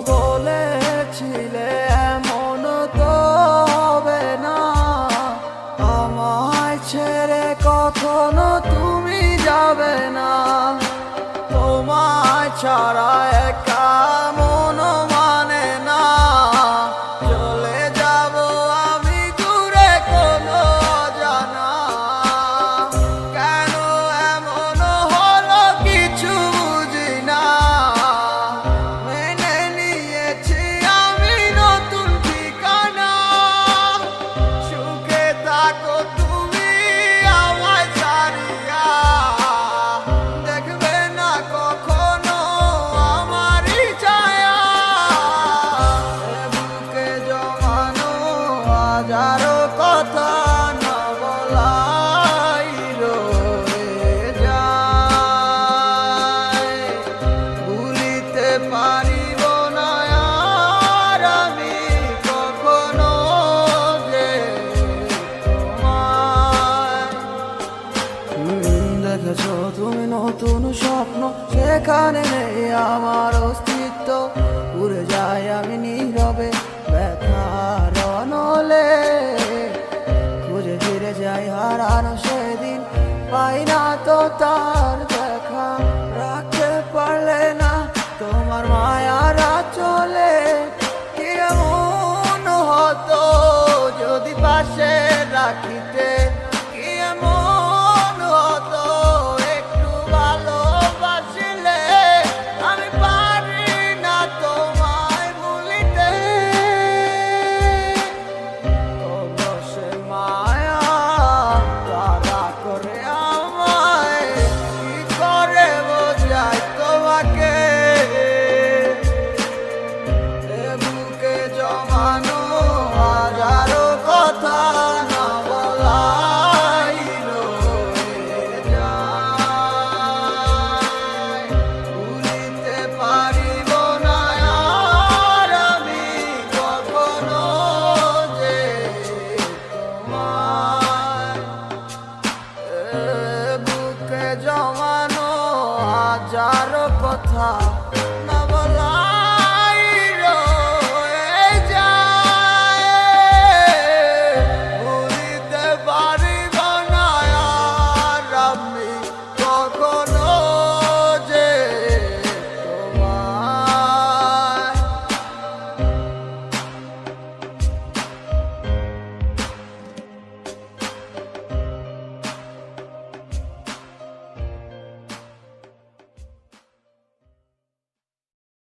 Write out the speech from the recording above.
বলেছিলে এমন তো হবে না, আমায় ছেড়ে কখনো তুমি যাবে না। তোমায় ছাড়া একা মন মানে না, চলে যাব আমি দূরে কোনো অজানা। কেন এমন হলো কিছু বুঝি না, মেনে নিয়েছি আমি নতুন ঠিকানা। সুখে থাকো তুমি আমায় ছাড়িয়া, দেখবে না কখনো আমারই ছায়া। বুকে জমানো হাজারো কথা না বলাই রয়ে যায়, ভুলিতে পারিব না আর আমি কখনো যে তোমায়। দেখেছো তুমি নতুন স্বপ্ন, সেখানে নেই আমার অস্তিত্ব। উড়ে যাই আমি নীরবে ব্যথার অনলে, খুঁজে ফিরে যাই হারানো সেদিন, পাই না তো তার দেখা। রাখতে পারলে না তোমার মায়ারা চলে, কি এমন হতো যদি পাশে রাখিতে, কি এমন হতো একটু ভালোবাসিলে। আমি পারি না তোমায় ভুলিতে, অবশ্যই মায়া তারা করে আমায়, কি করে বোঝাই তোমাকে। বুকে জমানো হাজারো কথা না বলাই রয়ে যায়, ভুলিতে পারিব না আর আমি কখনো যে তোমায়। বুকে জমানো হাজারো কথা